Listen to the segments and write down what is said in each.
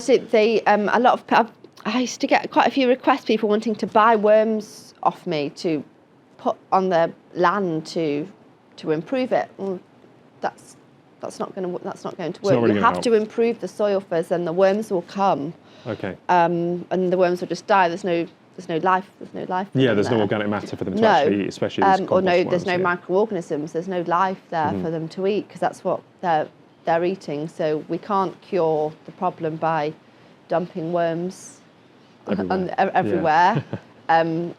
I used to get quite a few requests, people wanting to buy worms off me to put on the land to improve it. Well, that's not going to work. Really you have to improve the soil first, then the worms will come. Okay. And the worms will just die. There's no life. There's no life. Yeah, there's no organic matter for them to actually eat, especially these compost worms, there's no microorganisms. There's no life there for them to eat because that's what they're eating. So we can't cure the problem by dumping worms everywhere.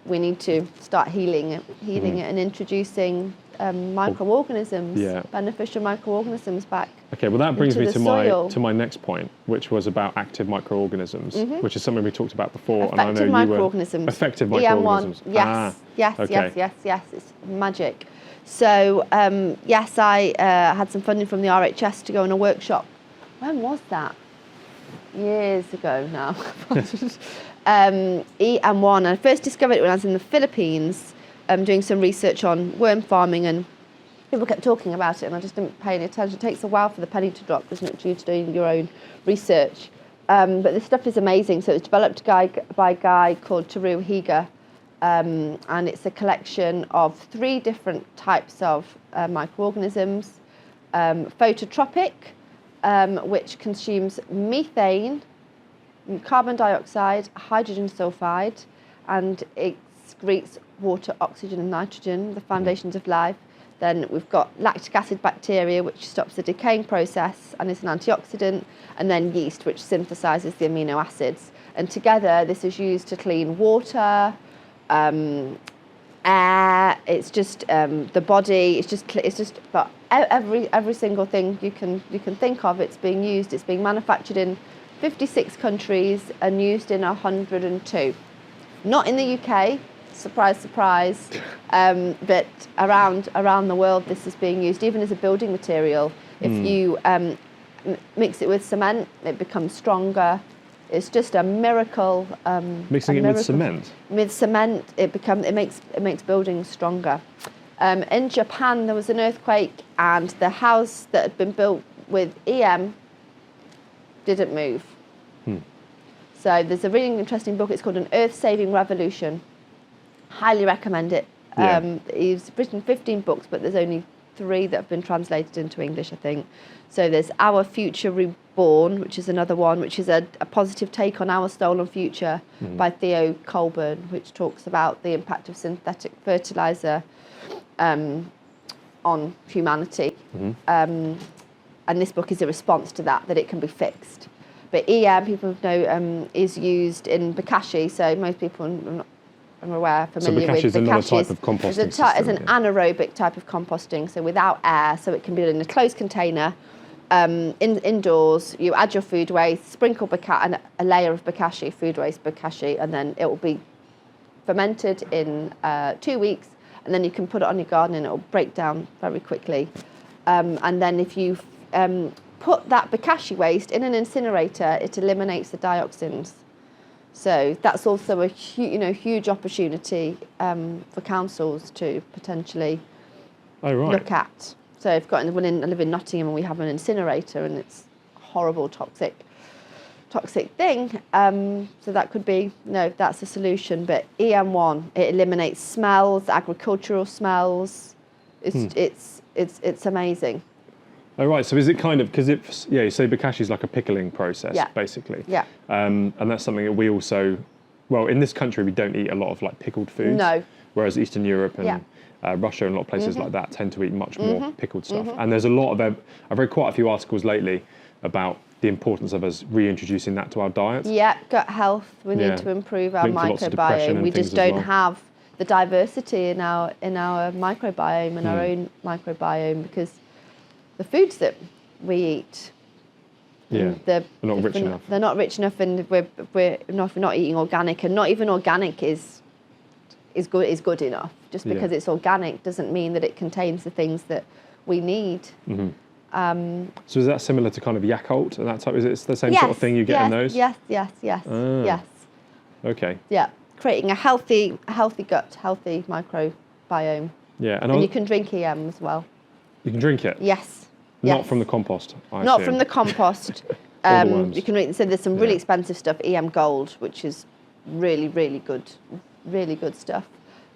We need to start healing it and introducing microorganisms, beneficial microorganisms back. Okay, well that brings me to my next point, which was about active microorganisms, which is something we talked about before. Effective microorganisms. Effective microorganisms. EM1. Yes, it's magic. So yes, I had some funding from the RHS to go on a workshop. When was that? Years ago now. EM1. I first discovered it when I was in the Philippines, doing some research on worm farming, and people kept talking about it, and I just didn't pay any attention. It takes a while for the penny to drop, doesn't it, due to doing your own research. But this stuff is amazing. So it's developed by a guy called Teru Higa, and it's a collection of 3 different types of microorganisms. Phototropic, which consumes methane, carbon dioxide, hydrogen sulfide, and it excretes water, oxygen and nitrogen, the foundations of life. Then we've got lactic acid bacteria, which stops the decaying process and is an antioxidant, and then yeast, which synthesizes the amino acids. And together, this is used to clean water, air. It's just the body. It's just. But every single thing you can think of, it's being used. It's being manufactured in 56 countries and used in 102. Not in the UK. Surprise, surprise. But around the world, this is being used, even as a building material. If you mix it with cement, it becomes stronger. It's just a miracle. Mixing it with cement? With cement, it makes buildings stronger. In Japan, there was an earthquake, and the house that had been built with EM didn't move. So there's a really interesting book. It's called An Earth-Saving Revolution. Highly recommend it. He's written 15 books, but there's only 3 that have been translated into English, I think. So there's Our Future Reborn, which is another one, which is a positive take on Our Stolen Future by Theo Colburn, which talks about the impact of synthetic fertilizer on humanity. And this book is a response to that it can be fixed. But EM, people know, is used in bokashi, so most people familiar with bokashi is another type of composting It's an anaerobic type of composting, so without air, so it can be in a closed container, indoors. You add your food waste, sprinkle a layer of bokashi, food waste bokashi, and then it will be fermented in 2 weeks, and then you can put it on your garden and it will break down very quickly. And then if you put that bokashi waste in an incinerator, it eliminates the dioxins. So that's also a huge opportunity for councils to potentially look at. So I've got I live in Nottingham, and we have an incinerator, and it's a horrible toxic thing. So that could be that's a solution. But EM1, it eliminates smells, agricultural smells. It's amazing. Oh, right. So is it kind of, because you say bokashi is like a pickling process, basically. Yeah. And that's something that we also, in this country, we don't eat a lot of like pickled foods. No. Whereas Eastern Europe and Russia and a lot of places like that tend to eat much more pickled stuff. And there's a lot of, I've read quite a few articles lately about the importance of us reintroducing that to our diets. Yeah, gut health. We need to improve our microbiome. We just don't have the diversity in our microbiome and our own microbiome, because the foods that we eat, they're not rich enough. They're not rich enough, and we're not eating organic, and not even organic is good enough. Just because it's organic doesn't mean that it contains the things that we need. So is that similar to kind of Yakult and that type? Is it the same sort of thing you get in those? Yes. Okay. Yeah, creating a healthy gut, healthy microbiome. Yeah, and you can drink EM as well. You can drink it? Yes. Not from the compost, I Not assume. from the compost. All the worms. You can read. So there's some really expensive stuff, EM Gold, which is really good stuff.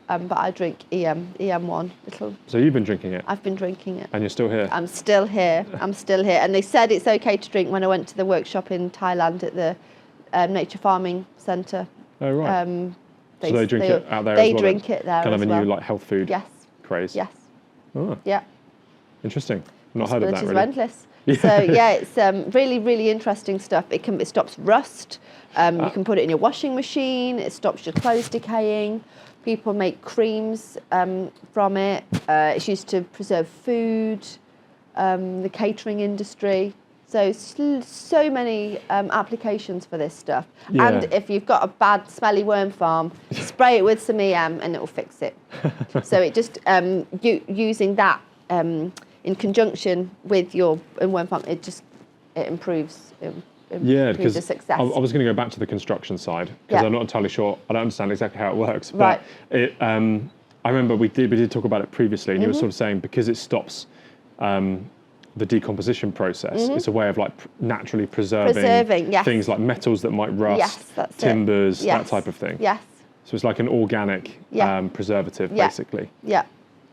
But I drink EM1. So you've been drinking it? I've been drinking it. And you're still here? I'm still here. And they said it's okay to drink when I went to the workshop in Thailand at the Nature Farming Centre. Oh, right. So they drink it out there as well? They drink it there as well. Kind of a new like health food craze? Yes. Oh. Yeah. Interesting. Not heard of that really. Endless. Yeah. So yeah, it's really interesting stuff. It stops rust. You can put it in your washing machine. It stops your clothes decaying. People make creams from it. It's used to preserve food. The catering industry. So many applications for this stuff. Yeah. And if you've got a bad smelly worm farm, spray it with some EM and it will fix it. So it just using that in conjunction with your worm farm, it improves. Because the success. I was going to go back to the construction side because I'm not entirely sure. I don't understand exactly how it works. But I remember we did talk about it previously, and you were sort of saying because it stops the decomposition process, it's a way of like naturally preserving things like metals that might rust, timbers, that type of thing. Yes. So it's like an organic preservative, basically. Yeah.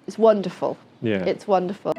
It's wonderful. Yeah. It's wonderful.